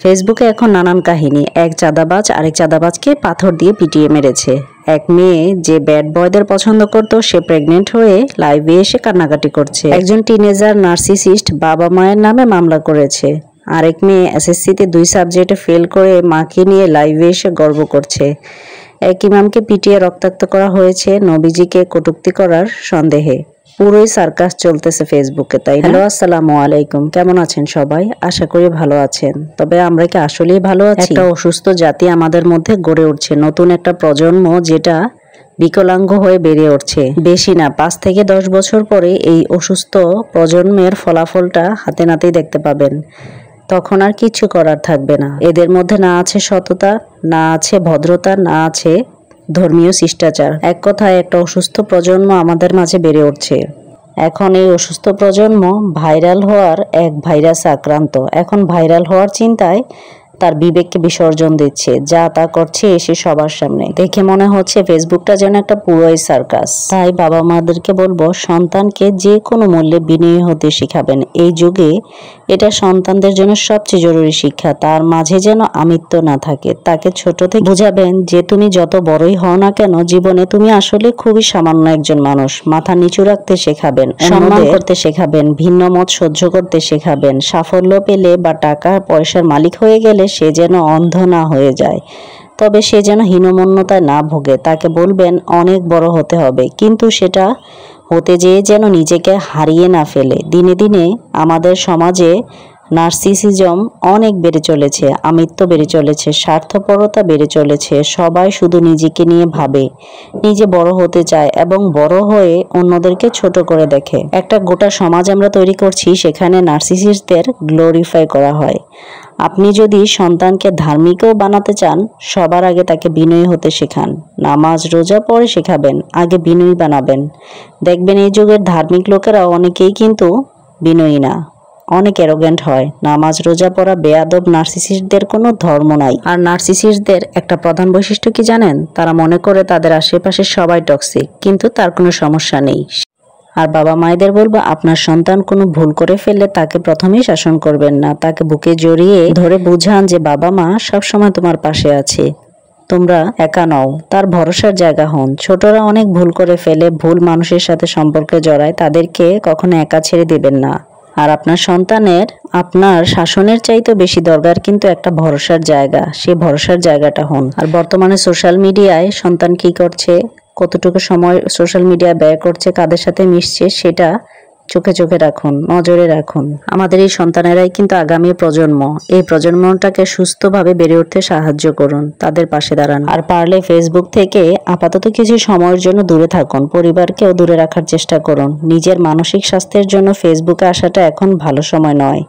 ফেসবুকে এখন নানান কাহিনী। এক চাঁদাবাজ আরেক চাঁদাবাজকে পাথর দিয়ে পিটিয়ে মেরেছে। এক মেয়ে যে ব্যাড বয়দের পছন্দ করত সে প্রেগনেন্ট হয়ে লাইভে এসে কান্নাকাটি করছে। একজন টিনেজার নার্সিসিস্ট বাবা মায়ের নামে মামলা করেছে। আরেক মেয়ে এসএসসিতে 2 সাবজেক্টে ফেল করে মাকে নিয়ে লাইভে এসে গর্ব করছে। এক ইমামকে পিটিয়ে রক্তাক্ত করা হয়েছে নবীজিকে কটূক্তি করার সন্দেহে। পুরোই সার্কাস চলতেছে ফেসবুকে, তাই না? হ্যালো, আসসালামু আলাইকুম। কেমন আছেন সবাই? আশা করি ভালো আছেন। তবে আমরা কি আসলেই ভালো আছি? একটা অসুস্থ জাতি আমাদের মধ্যে গড়ে উঠছে, নতুন একটা প্রজন্ম যেটা বিকলাঙ্গ হয়ে বেড়ে উঠছে। বেশি না, 5 থেকে 10 বছর পরে এই অসুস্থ প্রজন্মের ফলাফলটা হাতে নাতেই দেখতে পাবেন। তখন আর কিছু করার থাকবে না। এদের মধ্যে না আছে সততা, না আছে ভদ্রতা, না আছে ধর্মীয় শিষ্টাচার। এক কথায় একটা অসুস্থ প্রজন্ম আমাদের মাঝে বেড়ে উঠছে। এখন এই অসুস্থ প্রজন্ম ভাইরাল হওয়ার এক ভাইরাসে আক্রান্ত। এখন ভাইরাল হওয়ার চিন্তায় তার বিবেককে বিসর্জন দিচ্ছে, যা তা করছে এসে সবার সামনে। দেখে মনে হচ্ছে ফেসবুকটা যেন একটা পুরোই সার্কাস। তাই বাবা মাদেরকে বলবো, সন্তানকে যে কোনো মূল্যে বিনয়ী হতে শিখাবেন। এই যুগে এটা সন্তানদের জন্য সবচেয়ে জরুরি শিক্ষা। তার মাঝে যেন আমিত্ব না থাকে। তাকে ছোট থেকে বুঝাবেন যে তুমি যত বড়ই হও না কেন, জীবনে তুমি আসলে খুবই সামান্য একজন মানুষ। মাথা নিচু রাখতে শেখাবেন, সম্মান করতে শেখাবেন, ভিন্ন মত সহ্য করতে শেখাবেন। সাফল্য পেলে বা টাকা পয়সার মালিক হয়ে গেলে সে যেন অন্ধ না হয়ে যায়, তবে সে যেন হীনমন্যতায় না ভোগে। তাকে বলবেন অনেক বড় হতে হবে, কিন্তু সেটা হতে যেয়ে যেন নিজেকে হারিয়ে না ফেলে। দিনে দিনে আমাদের সমাজে নার্সিসিজম অনেক বেড়ে চলেছে, আমিত্ব বেড়ে চলেছে, স্বার্থপরতা বেড়ে চলেছে। সবাই শুধু নিজেকে নিয়ে ভাবে, নিজে বড় হতে চায় এবং বড় হয়ে অন্যদেরকে ছোট করে দেখে। একটা গোটা সমাজ আমরা তৈরি করছি, সেখানে নার্সিসিস্টদের গ্লোরিফাই করা হয়। আপনি যদি সন্তানকে ধার্মিকও বানাতে চান, সবার আগে তাকে বিনয়ী হতে শেখান। নামাজ রোজা পরে শেখাবেন, আগে বিনয়ী বানাবেন। দেখবেন এই যুগের ধার্মিক লোকেরা অনেকেই কিন্তু বিনয়ী না, অনেক অ্যারোগেন্ট হয়। নামাজ রোজা পড়া বেয়াদব নার্সিসিস্টদের কোনো ধর্ম নাই। আর নার্সিসিস্টদের একটা প্রধান বৈশিষ্ট্য কি জানেন? তারা মনে করে তাদের আশেপাশে সবাই টক্সিক, কিন্তু তার কোনো সমস্যা নেই। আর বাবা মায়েদের বলবো, আপনার সন্তান কোনো ভুল করে ফেললে তাকে প্রথমেই শাসন করবেন না। তাকে বুকে জড়িয়ে ধরে বুঝান যে বাবা মা সবসময় তোমার পাশে আছে, তোমরা একা নও। তার ভরসার জায়গা হন। ছোটরা অনেক ভুল করে ফেলে, ভুল মানুষের সাথে সম্পর্কে জড়ায়, তাদেরকে কখনো একা ছেড়ে দেবেন না। আর আপনার সন্তানের আপনার শাসনের চাইতে বেশি দরকার কিন্তু একটা ভরসার জায়গা। সে ভরসার জায়গাটা হন। আর বর্তমানে সোশ্যাল মিডিয়ায় সন্তান কি করছে, কতটুকু সময় সোশ্যাল মিডিয়া ব্যয় করছে, কাদের সাথে মিশছে, সেটা চোখে চোখে রাখুন, নজরে রাখুন। আমাদের এই সন্তানেরাই কিন্তু আগামী প্রজন্ম। এই প্রজন্মটাকে সুস্থভাবে বেড়ে উঠতে সাহায্য করুন, তাদের পাশে দাঁড়ান। আর পারলে ফেসবুক থেকে আপাতত কিছু সময়ের জন্য দূরে থাকুন, পরিবারকেও দূরে রাখার চেষ্টা করুন। নিজের মানসিক স্বাস্থ্যের জন্য ফেসবুকে আসাটা এখন ভালো সময় নয়।